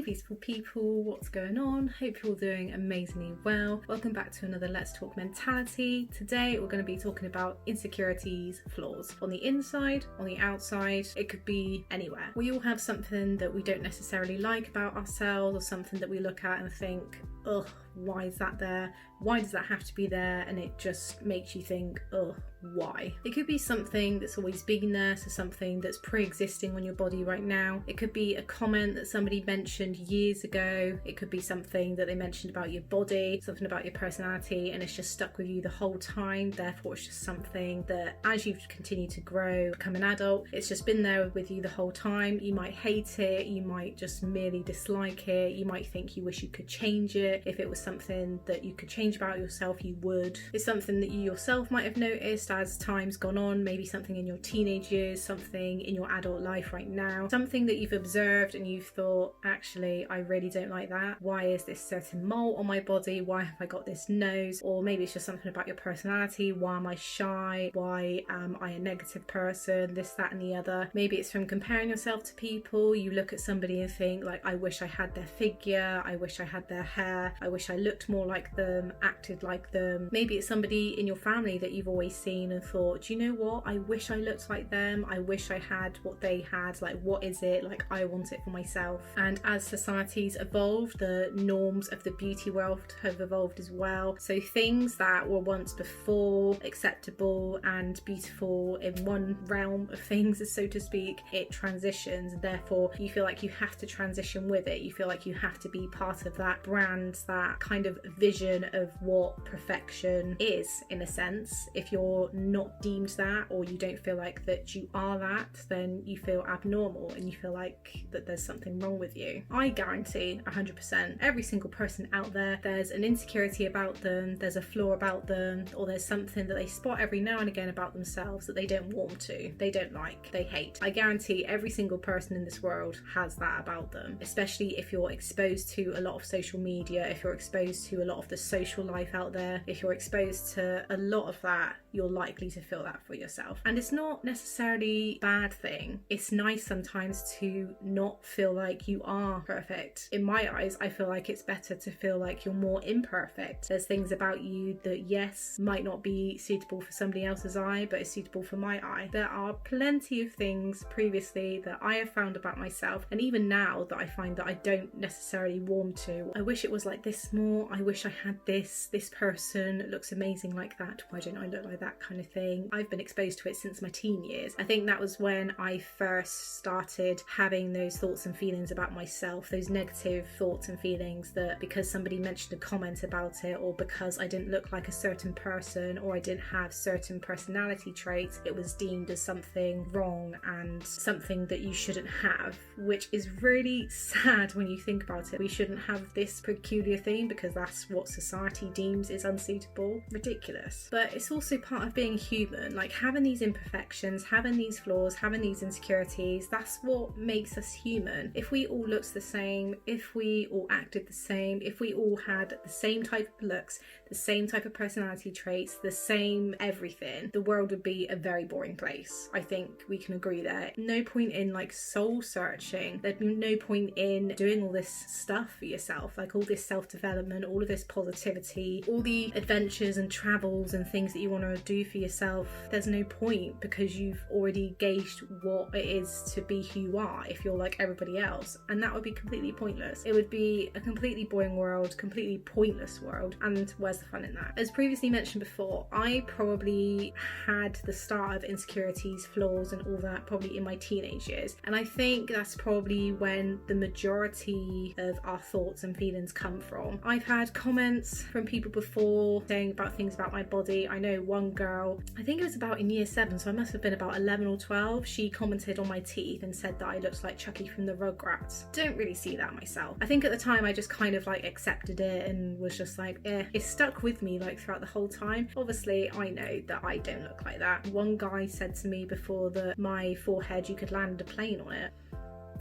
beautiful people, what's going on? Hope you're all doing amazingly well. Welcome back to another Let's Talk Mentality. Today we're going to be talking about insecurities, flaws. On the inside, on the outside, it could be anywhere. We all have something that we don't necessarily like about ourselves, or something that we look at and think, ugh, why is that there? Why does that have to be there? And it just makes you think, ugh, why? It could be something that's always been there, so something that's pre-existing on your body right now. It could be a comment that somebody mentioned years ago. It could be something that they mentioned about your body, something about your personality, and it's just stuck with you the whole time. Therefore, it's just something that as you've continued to grow, become an adult, it's just been there with you the whole time. You might hate it, you might just merely dislike it, you might think you wish you could change it. If it was something that you could change about yourself, you would. It's something that you yourself might have noticed as time's gone on, maybe something in your teenage years, something in your adult life right now, something that you've observed and you've thought, actually, I really don't like that. Why is this certain mole on my body? Why have I got this nose? Or maybe it's just something about your personality. Why am I shy? Why am I a negative person? This, that, and the other. Maybe it's from comparing yourself to people. You look at somebody and think, like, I wish I had their figure. I wish I had their hair. I wish I looked more like them, acted like them. Maybe it's somebody in your family that you've always seen and thought, do you know what? I wish I looked like them. I wish I had what they had. Like, what is it? Like, I want it for myself. And as society's evolved, the norms of the beauty world have evolved as well. So things that were once before acceptable and beautiful in one realm of things, so to speak, it transitions. Therefore, you feel like you have to transition with it. You feel like you have to be part of that brand, that kind of vision of what perfection is, in a sense. If you're not deemed that, or you don't feel like that you are that, then you feel abnormal and you feel like that there's something wrong with you. I guarantee 100% every single person out there, there's an insecurity about them, there's a flaw about them, or there's something that they spot every now and again about themselves that they don't warm to, they don't like, they hate. I guarantee every single person in this world has that about them, especially if you're exposed to a lot of social media, if you're exposed to a lot of the social life out there, if you're exposed to a lot of that, you're likely to feel that for yourself. And it's not necessarily a bad thing. It's nice sometimes to not feel like you are perfect. In my eyes, I feel like it's better to feel like you're more imperfect. There's things about you that, yes, might not be suitable for somebody else's eye, but is suitable for my eye. There are plenty of things previously that I have found about myself, and even now, that I find that I don't necessarily warm to. I wish it was like this more. I wish I had this person looks amazing like that. Why don't I look like that, kind of thing. I've been exposed to it since my teen years. I think that was when I first started having those thoughts and feelings about myself, those negative thoughts and feelings that because somebody mentioned a comment about it, or because I didn't look like a certain person, or I didn't have certain personality traits, it was deemed as something wrong and something that you shouldn't have, which is really sad when you think about it. We shouldn't have this peculiar thing because that's what society deems is unsuitable. Ridiculous. But it's also part of being human, like having these imperfections, having these flaws, having these insecurities. That's what makes us human. If we all looked the same, if we all acted the same, if we all had the same type of looks, the same type of personality traits, the same everything, the world would be a very boring place. I think we can agree there. No point in like soul searching. There'd be no point in doing all this stuff for yourself, like all this self-development, all of this positivity, all the adventures and travels and things that you want to do for yourself. There's no point because you've already gauged what it is to be who you are if you're like everybody else, and that would be completely pointless. It would be a completely boring world, completely pointless world, and where's the fun in that? As previously mentioned before, I probably had the start of insecurities, flaws and all that probably in my teenage years, and I think that's probably when the majority of our thoughts and feelings come from. I've had comments from people before saying about things about my body. I know one girl, I think it was about in year 7, so I must have been about 11 or 12, she commented on my teeth and said that I looked like Chucky from the Rugrats. Don't really see that myself. I think at the time I just kind of like accepted it and was just like, it stuck with me like throughout the whole time. Obviously I know that I don't look like that. One guy said to me before that my forehead, you could land a plane on it.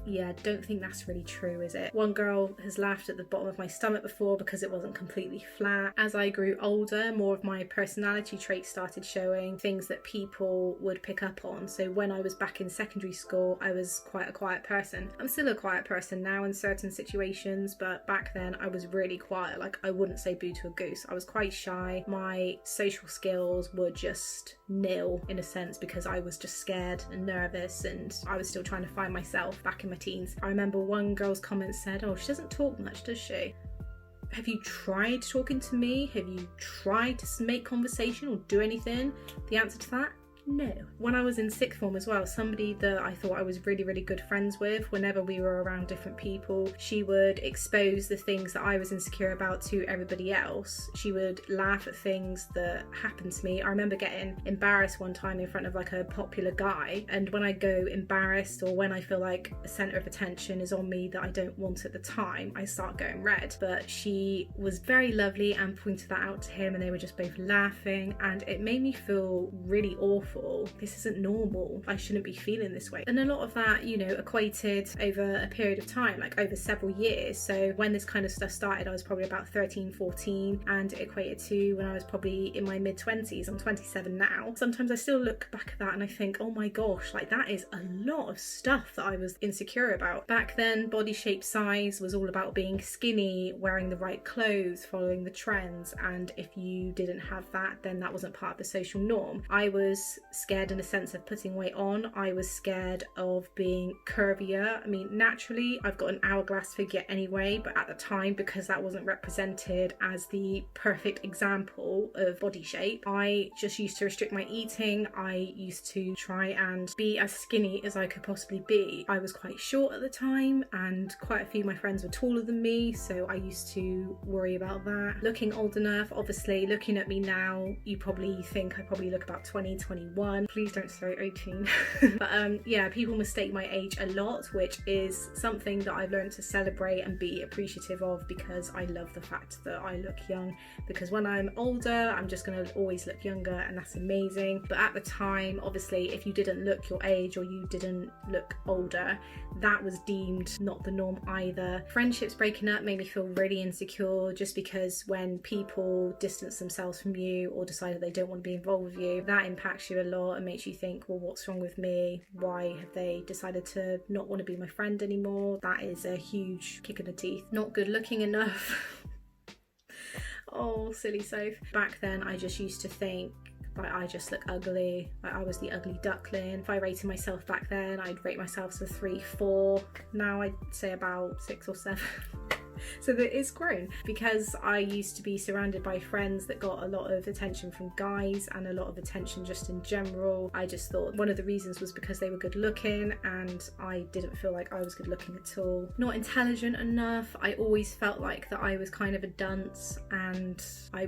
yeah, don't think that's really true, is it? One girl has laughed at the bottom of my stomach before because it wasn't completely flat. As I grew older, more of my personality traits started showing, things that people would pick up on. So when I was back in secondary school, I was quite a quiet person. I'm still a quiet person now in certain situations, but back then I was really quiet. Like, I wouldn't say boo to a goose. I was quite shy. My social skills were just nil in a sense because I was just scared and nervous, and I was still trying to find myself back in my teens. I remember one girl's comment said, "Oh, she doesn't talk much, does she?" Have you tried talking to me? Have you tried to make conversation or do anything? The answer to that, no. When I was in sixth form as well, somebody that I thought I was really, really good friends with, whenever we were around different people, she would expose the things that I was insecure about to everybody else. She would laugh at things that happened to me. I remember getting embarrassed one time in front of like a popular guy, and when I go embarrassed or when I feel like a centre of attention is on me that I don't want at the time, I start going red. But she was very lovely and pointed that out to him, and they were just both laughing, and it made me feel really awful. This isn't normal. I shouldn't be feeling this way. And a lot of that, you know, equated over a period of time, like over several years. So when this kind of stuff started, I was probably about 13, 14, and it equated to when I was probably in my mid-20s. I'm 27 now. Sometimes I still look back at that and I think, oh my gosh, like that is a lot of stuff that I was insecure about. Back then, body shape, size was all about being skinny, wearing the right clothes, following the trends, and if you didn't have that, then that wasn't part of the social norm. I was scared in a sense of putting weight on. I was scared of being curvier. I mean, naturally I've got an hourglass figure anyway, but at the time, because that wasn't represented as the perfect example of body shape, I just used to restrict my eating. I used to try and be as skinny as I could possibly be. I was quite short at the time, and quite a few of my friends were taller than me, so I used to worry about that. Looking old enough, obviously looking at me now, you probably think I probably look about 20, 21. Please don't say 18. But yeah, people mistake my age a lot, which is something that I've learned to celebrate and be appreciative of, because I love the fact that I look young, because when I'm older I'm just going to always look younger, and that's amazing. But at the time, obviously, if you didn't look your age or you didn't look older, that was deemed not the norm either. Friendships breaking up made me feel really insecure, just because when people distance themselves from you or decide that they don't want to be involved with you, that impacts you a lot and makes you think, well, what's wrong with me? Why have they decided to not want to be my friend anymore? That is a huge kick in the teeth. Not good looking enough. Oh, silly Soph. Back then I just used to think, like, I just look ugly, like I was the ugly duckling. If I rated myself back then, I'd rate myself as a 3, 4. Now I'd say about 6 or 7. So that it's grown, because I used to be surrounded by friends that got a lot of attention from guys and a lot of attention just in general. I just thought one of the reasons was because they were good looking, and I didn't feel like I was good looking at all. Not intelligent enough. I always felt like that I was kind of a dunce, and I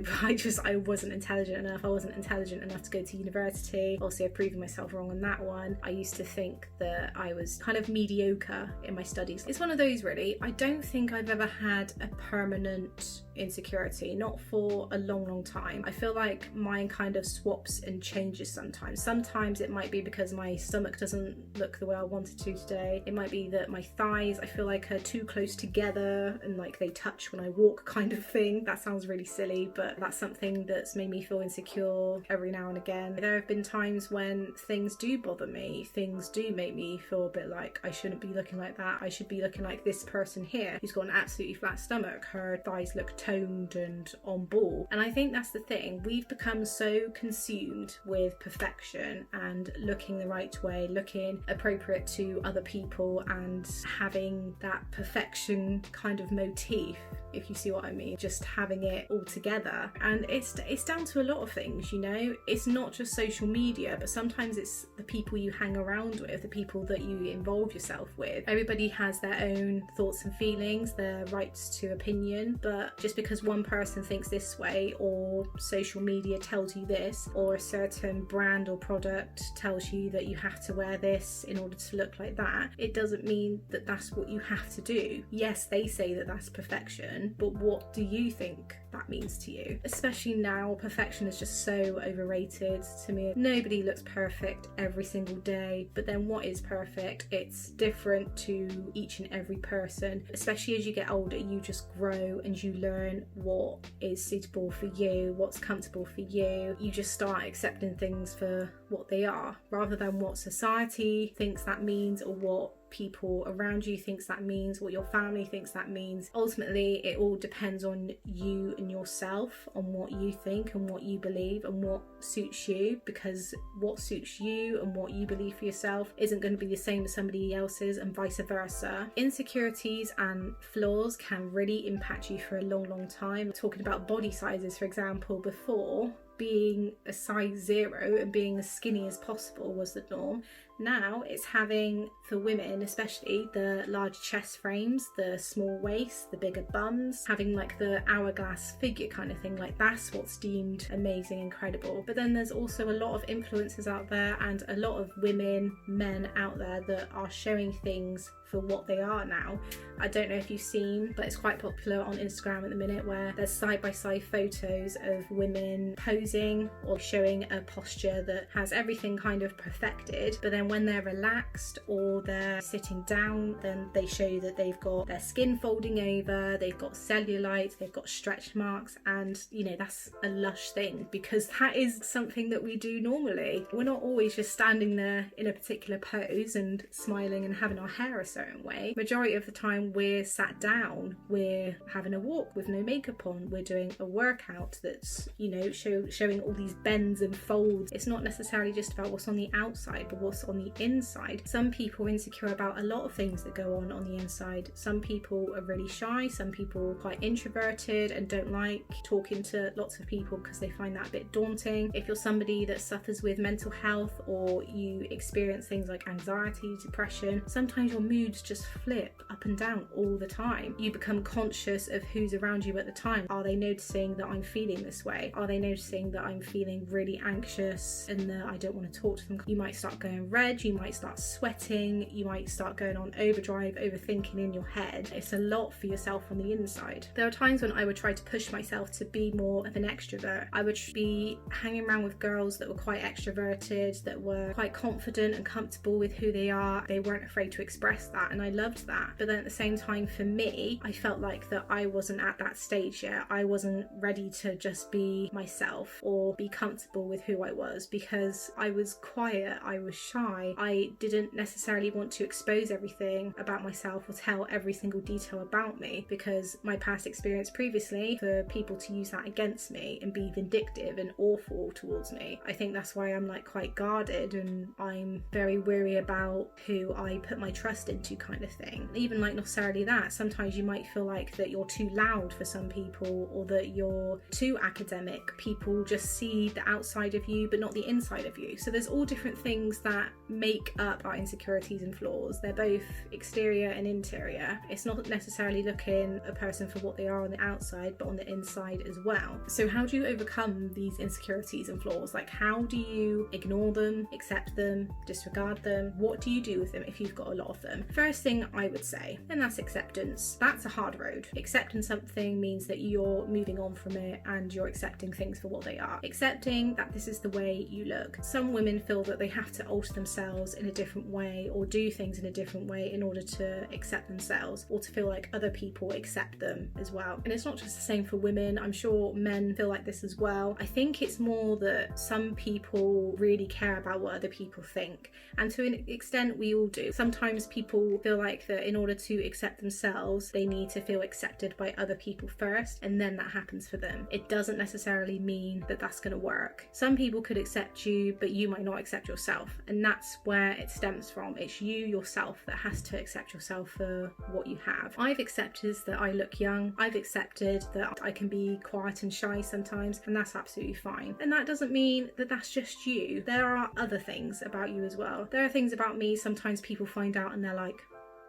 wasn't intelligent enough. I wasn't intelligent enough to go to university. Also, I've proven myself wrong on that one. I used to think that I was kind of mediocre in my studies. It's one of those, really. I don't think I've ever had a permanent insecurity, not for a long time. I feel like mine kind of swaps and changes sometimes. Sometimes it might be because my stomach doesn't look the way I wanted to today. It might be that my thighs, I feel like, are too close together and like they touch when I walk, kind of thing. That sounds really silly, but that's something that's made me feel insecure every now and again. There have been times when things do bother me, things do make me feel a bit like I shouldn't be looking like that. I should be looking like this person here who's got an absolutely flat stomach. Her thighs look toned and on ball. And I think that's the thing. We've become so consumed with perfection and looking the right way, looking appropriate to other people, and having that perfection kind of motif, if you see what I mean, just having it all together. And it's down to a lot of things, you know. It's not just social media, but sometimes it's the people you hang around with, the people that you involve yourself with. Everybody has their own thoughts and feelings, their rights to opinion, but just because one person thinks this way, or social media tells you this, or a certain brand or product tells you that you have to wear this in order to look like that, it doesn't mean that that's what you have to do. Yes, they say that that's perfection, perfection, but what do you think that means to you? Especially now, perfection is just so overrated to me. Nobody looks perfect every single day, but then what is perfect? It's different to each and every person. Especially as you get older, you just grow and you learn what is suitable for you, what's comfortable for you. You just start accepting things for what they are, rather than what society thinks that means, or what people around you thinks that means, what your family thinks that means. Ultimately, it all depends on you and yourself, on what you think and what you believe and what suits you, because what suits you and what you believe for yourself isn't going to be the same as somebody else's, and vice versa. Insecurities and flaws can really impact you for a long time. Talking about body sizes, for example, before, being a size 0 and being as skinny as possible was the norm. Now it's having, for women especially, the large chest frames, the small waist, the bigger bums, having like the hourglass figure kind of thing. Like, that's what's deemed amazing, incredible. But then there's also a lot of influencers out there and a lot of women, men out there that are showing things for what they are now. I don't know if you've seen, but it's quite popular on Instagram at the minute, where there's side-by-side photos of women posing or showing a posture that has everything kind of perfected, but then when they're relaxed or they're sitting down, then they show that they've got their skin folding over, they've got cellulite, they've got stretch marks, and you know, that's a lush thing, because that is something that we do normally. We're not always just standing there in a particular pose and smiling and having our hair a certain way. Majority of the time we're sat down, we're having a walk with no makeup on, we're doing a workout that's, you know, showing all these bends and folds. It's not necessarily just about what's on the outside, but what's on the inside. Some people are insecure about a lot of things that go on the inside. Some people are really shy, some people are quite introverted and don't like talking to lots of people because they find that a bit daunting. If you're somebody that suffers with mental health, or you experience things like anxiety, depression, sometimes your moods just flip up and down all the time. You become conscious of who's around you at the time. Are they noticing that I'm feeling this way? Are they noticing that I'm feeling really anxious and that I don't want to talk to them? You might start going red, you might start sweating, you might start going on overdrive, overthinking in your head. It's a lot for yourself on the inside. There are times when I would try to push myself to be more of an extrovert. I would be hanging around with girls that were quite extroverted, that were quite confident and comfortable with who they are. They weren't afraid to express that, and I loved that. But then at the same time, for me, I felt like that I wasn't at that stage yet. I wasn't ready to just be myself or be comfortable with who I was, because I was quiet, I was shy, I didn't necessarily want to expose everything about myself or tell every single detail about me, because my past experience previously, for people to use that against me and be vindictive and awful towards me. I think that's why I'm like quite guarded, and I'm very wary about who I put my trust into, kind of thing. Even like, not necessarily that, sometimes you might feel like that you're too loud for some people, or that you're too academic. People just see the outside of you but not the inside of you. So there's all different things that make up our insecurities and flaws. They're both exterior and interior. It's not necessarily looking a person for what they are on the outside, but on the inside as well. So how do you overcome these insecurities and flaws? Like, how do you ignore them, accept them, disregard them? What do you do with them if you've got a lot of them? First thing I would say, and that's acceptance. That's a hard road. Accepting something means that you're moving on from it and you're accepting things for what they are. Accepting that this is the way you look. Some women feel that they have to alter themselves in a different way or do things in a different way in order to accept themselves, or to feel like other people accept them as well. And it's not just the same for women. I'm sure men feel like this as well. I think it's more that some people really care about what other people think, and to an extent we all do. Sometimes people feel like that in order to accept themselves, they need to feel accepted by other people first, and then that happens for them. It doesn't necessarily mean that that's going to work. Some people could accept you, but you might not accept yourself, and that's where it stems from. It's you yourself that has to accept yourself for what you have. I've accepted that I look young. I've accepted that I can be quiet and shy sometimes, and that's absolutely fine. And that doesn't mean that that's just you. There are other things about you as well. There are things about me sometimes people find out and they're like,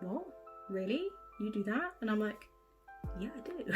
what? Really? You do that? And I'm like, yeah, I do.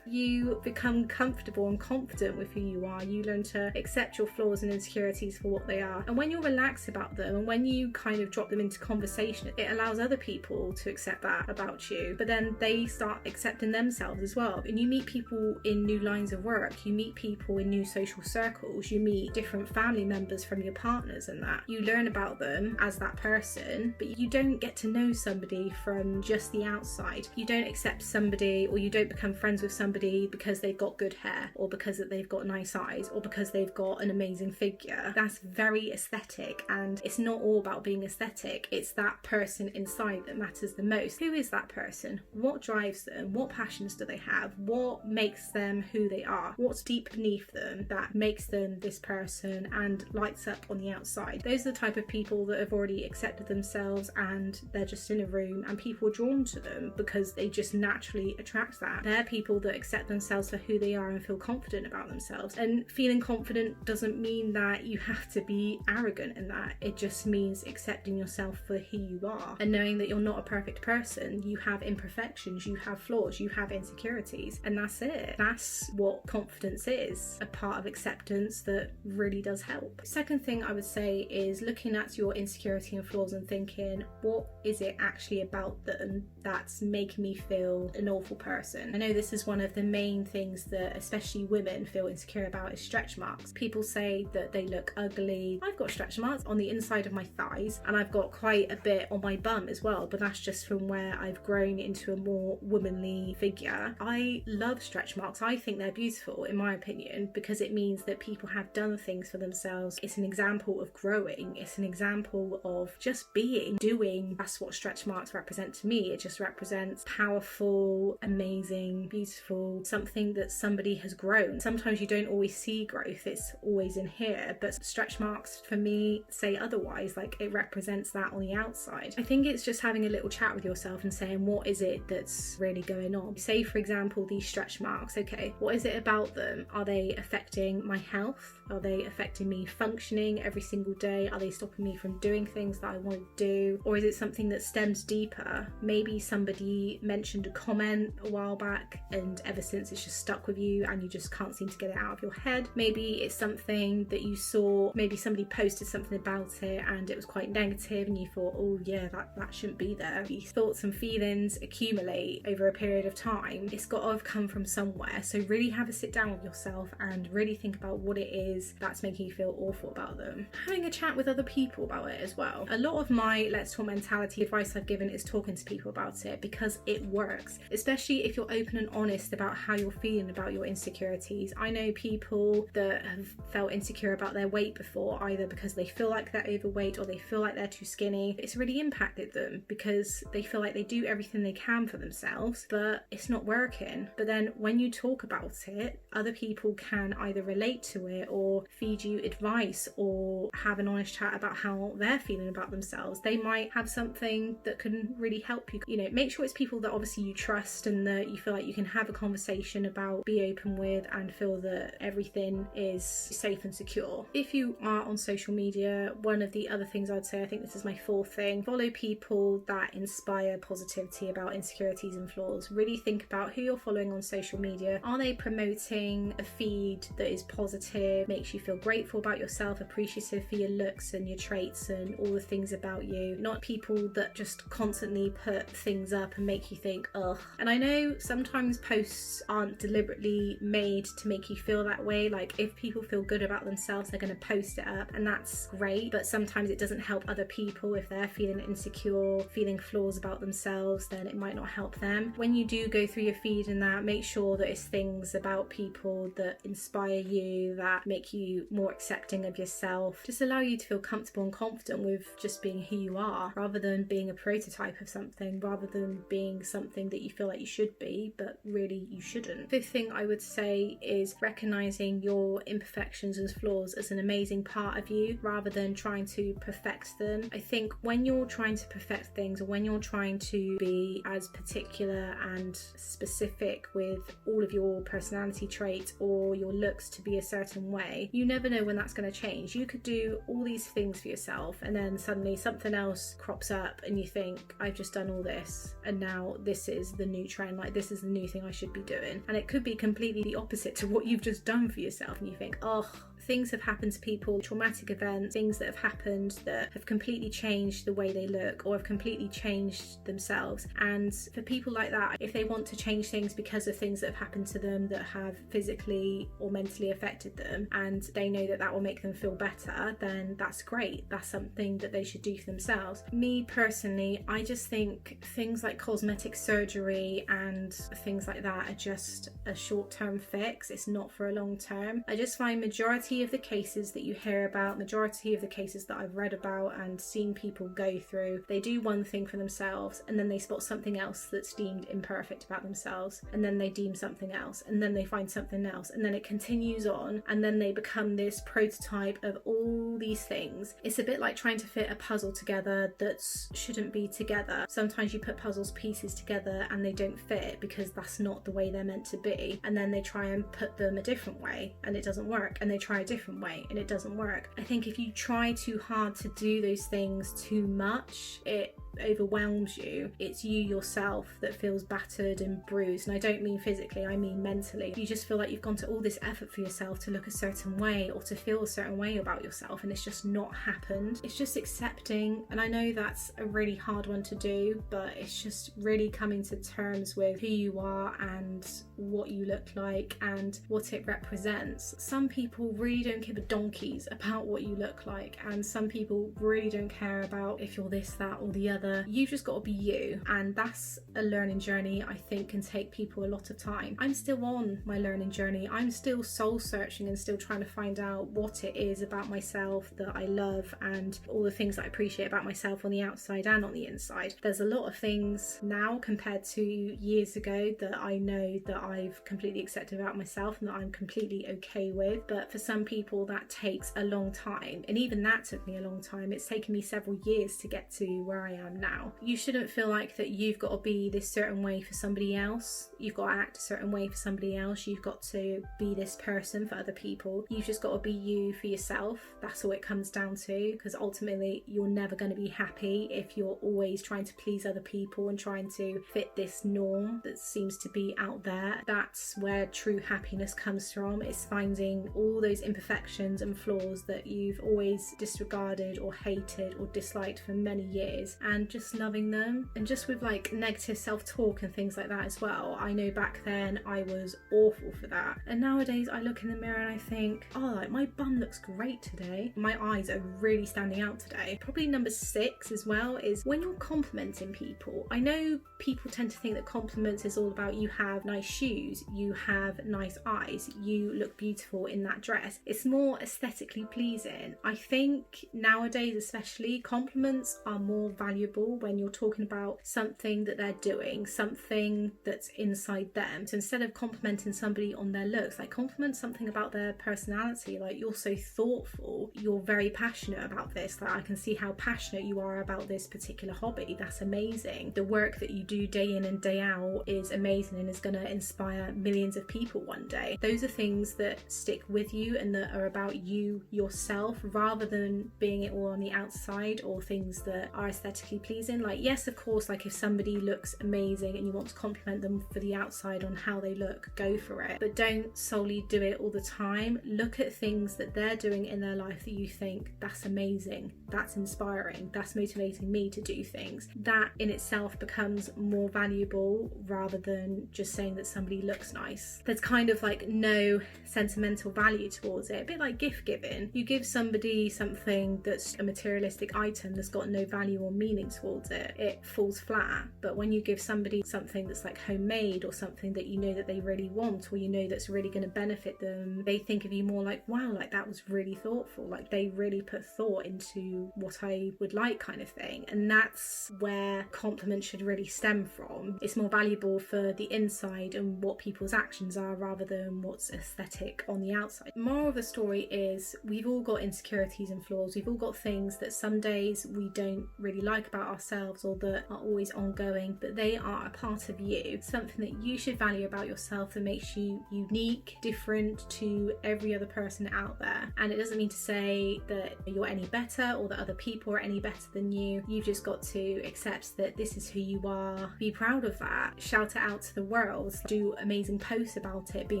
You become comfortable and confident with who you are. You learn to accept your flaws and insecurities for what they are. And when you're relaxed about them and when you kind of drop them into conversation, it allows other people to accept that about you. But then they start accepting themselves as well. And you meet people in new lines of work, you meet people in new social circles, you meet different family members from your partners and that. You learn about them as that person, but you don't get to know somebody from just the outside. You don't accept somebody, or you don't become friends with somebody because they've got good hair, or because they've got nice eyes, or because they've got an amazing figure. That's very aesthetic, and it's not all about being aesthetic. It's that person inside that matters the most. Who is that person? What drives them? What passions do they have? What makes them who they are? What's deep beneath them that makes them this person and lights up on the outside? Those are the type of people that have already accepted themselves, and they're just in a room and people are drawn to them because they just naturally attract that. They're people that accept themselves for who they are and feel confident about themselves. And feeling confident doesn't mean that you have to be arrogant in that. It just means accepting yourself for who you are and knowing that you're not a perfect person. You have imperfections, you have flaws, you have insecurities, and that's it. That's what confidence is, a part of acceptance that really does help. Second thing I would say is looking at your insecurity and flaws and thinking, what is it actually about them that's making me feel an awful person? I know this is one of the main things that especially women feel insecure about, is stretch marks. People say that they look ugly. I've got stretch marks on the inside of my thighs, and I've got quite a bit on my bum as well, but that's just from where I've grown into a more womanly figure. I love stretch marks. I think they're beautiful, in my opinion, because it means that people have done things for themselves. It's an example of growing. It's an example of just being, doing. That's what stretch marks represent to me. It just represents powerful, amazing, beautiful, something that somebody has grown. Sometimes you don't always see growth, it's always in here, but stretch marks for me say otherwise. Like, it represents that on the outside. I think it's just having a little chat with yourself and saying, what is it that's really going on? Say, for example, these stretch marks. Okay, what is it about them? Are they affecting my health? Are they affecting me functioning every single day? Are they stopping me from doing things that I want to do? Or is it something that stems deeper? Maybe somebody mentioned a comment a while back, and ever since it's just stuck with you and you just can't seem to get it out of your head. Maybe it's something that you saw, maybe somebody posted something about it and it was quite negative and you thought, oh yeah, that shouldn't be there. These thoughts and feelings accumulate over a period of time. It's got to have come from somewhere. So really have a sit down with yourself and really think about what it is that's making you feel awful about them. Having a chat with other people about it as well. A lot of my Let's Talk mentality advice I've given is talking to people about it, because it works, especially if you're open and honest about how you're feeling about your insecurities. I know people that have felt insecure about their weight before, either because they feel like they're overweight or they feel like they're too skinny. It's really impacted them because they feel like they do everything they can for themselves, but it's not working. But then when you talk about it, other people can either relate to it or feed you advice or have an honest chat about how they're feeling about themselves. They might have something that can really help you. You know, make sure it's people that obviously you trust and that you feel like you can have a conversation about, be open with, and feel that everything is safe and secure. If you are on social media, one of the other things I'd say, I think this is my fourth thing, follow people that inspire positivity about insecurities and flaws. Really think about who you're following on social media. Are they promoting a feed that is positive, makes you feel grateful about yourself, appreciative for your looks and your traits and all the things about you? Not people that just constantly put things up and make you think, ugh. And I know sometimes posts aren't deliberately made to make you feel that way. Like, if people feel good about themselves, they're going to post it up, and that's great, but sometimes it doesn't help other people. If they're feeling insecure, feeling flaws about themselves, then it might not help them. When you do go through your feed and that, make sure that it's things about people that inspire you, that make you more accepting of yourself, just allow you to feel comfortable and confident with just being who you are, rather than being a prototype of something, rather than being something that you feel like you should be, but really you shouldn't. Fifth thing I would say is recognizing your imperfections and flaws as an amazing part of you, rather than trying to perfect them. I think when you're trying to perfect things, or when you're trying to be as particular and specific with all of your personality traits or your looks to be a certain way, you never know when that's going to change. You could do all these things for yourself and then suddenly something else crops up and you think, I've just done all this and now this is the new trend, like this is the new thing I should be doing. And it could be completely the opposite to what you've just done for yourself, and you think, oh, things have happened to people, traumatic events, things that have happened that have completely changed the way they look or have completely changed themselves. And for people like that, if they want to change things because of things that have happened to them that have physically or mentally affected them, and they know that that will make them feel better, then that's great. That's something that they should do for themselves. Me personally, I just think things like cosmetic surgery and things like that are just a short-term fix. It's not for a long term. I just find majority of the cases that you hear about, majority of the cases that I've read about and seen people go through, they do one thing for themselves and then they spot something else that's deemed imperfect about themselves, and then they deem something else, and then they find something else, and then it continues on, and then they become this prototype of all these things. It's a bit like trying to fit a puzzle together that shouldn't be together. Sometimes you put puzzles pieces together and they don't fit because that's not the way they're meant to be, and then they try and put them a different way and it doesn't work, and they try a different way and it doesn't work. I think if you try too hard to do those things too much, it overwhelms you. It's you yourself that feels battered and bruised, and I don't mean physically, I mean mentally. You just feel like you've gone to all this effort for yourself to look a certain way or to feel a certain way about yourself, and it's just not happened. It's just accepting, and I know that's a really hard one to do, but it's just really coming to terms with who you are and what you look like and what it represents. Some people really don't give a donkey's about what you look like, and some people really don't care about if you're this, that or the other. You've just got to be you, and that's a learning journey I think can take people a lot of time. I'm still on my learning journey. I'm still soul searching and still trying to find out what it is about myself that I love and all the things that I appreciate about myself on the outside and on the inside. There's a lot of things now compared to years ago that I know that I've completely accepted about myself and that I'm completely okay with, but for some people that takes a long time, and even that took me a long time. It's taken me several years to get to where I am now. You shouldn't feel like that you've got to be this certain way for somebody else. You've got to act a certain way for somebody else. You've got to be this person for other people. You've just got to be you for yourself. That's all it comes down to, because ultimately you're never going to be happy if you're always trying to please other people and trying to fit this norm that seems to be out there. That's where true happiness comes from. It's finding all those imperfections and flaws that you've always disregarded or hated or disliked for many years, and just loving them. And just with like negative self-talk and things like that as well, I know back then I was awful for that, and nowadays I look in the mirror and I think, oh, like my bum looks great today, my eyes are really standing out today. Probably number 6 as well is when you're complimenting people. I know people tend to think that compliments is all about you have nice shoes, you have nice eyes, you look beautiful in that dress. It's more aesthetically pleasing. I think nowadays especially compliments are more valuable when you're talking about something that they're doing, something that's inside them. So instead of complimenting somebody on their looks, like compliment something about their personality, like you're so thoughtful, you're very passionate about this, like I can see how passionate you are about this particular hobby. That's amazing. The work that you do day in and day out is amazing and is going to inspire millions of people one day. Those are things that stick with you and that are about you yourself, rather than being it all on the outside or things that are aesthetically pleasing. Like yes, of course, like if somebody looks amazing and you want to compliment them for the outside on how they look, go for it, but don't solely do it all the time. Look at things that they're doing in their life that you think, that's amazing, that's inspiring, that's motivating me to do things. That in itself becomes more valuable rather than just saying that somebody looks nice. There's kind of like no sentimental value towards it, a bit like gift giving. You give somebody something that's a materialistic item that's got no value or meaning towards it, it falls flat. But when you give somebody something that's like homemade or something that you know that they really want, or you know that's really going to benefit them, they think of you more like, wow, like that was really thoughtful, like they really put thought into what I would like, kind of thing. And that's where compliments should really stem from. It's more valuable for the inside and what people's actions are rather than what's aesthetic on the outside. The moral of the story is we've all got insecurities and flaws. We've all got things that some days we don't really like about ourselves or that are always ongoing, but they are a part of you, something that you should value about yourself that makes you unique, different to every other person out there. And it doesn't mean to say that you're any better or that other people are any better than you. You've just got to accept that this is who you are, be proud of that, shout it out to the world, do amazing posts about it, be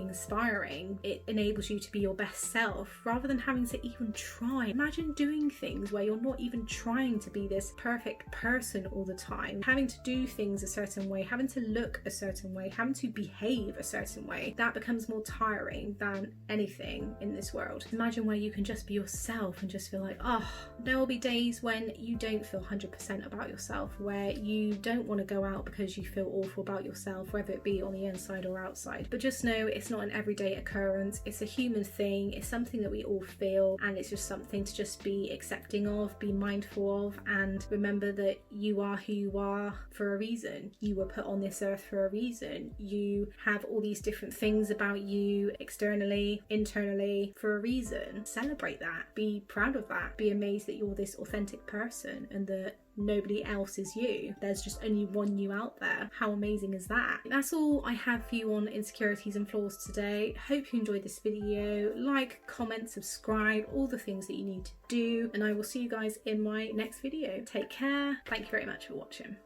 inspiring. It enables you to be your best self rather than having to even try. Imagine doing things where you're not even trying to be this perfect person all the time, having to do things a certain way, having to look a certain way, having to behave a certain way. That becomes more tiring than anything in this world. Imagine where you can just be yourself and just feel like, oh, there will be days when you don't feel 100% about yourself, where you don't want to go out because you feel awful about yourself, whether it be on the inside or outside. But just know it's not an everyday occurrence. It's a human thing. It's something that we all feel, and it's just something to just be accepting of, be mindful of, and remember that you are who you are for a reason. You were put on this earth for a reason. You have all these different things about you externally, internally, for a reason. Celebrate that. Be proud of that. Be amazed that you're this authentic person and that nobody else is you. There's just only one you out there. How amazing is that? That's all I have for you on insecurities and flaws today. Hope you enjoyed this video. Like, comment, subscribe, all the things that you need to do, and I will see you guys in my next video. Take care. Thank you very much for watching.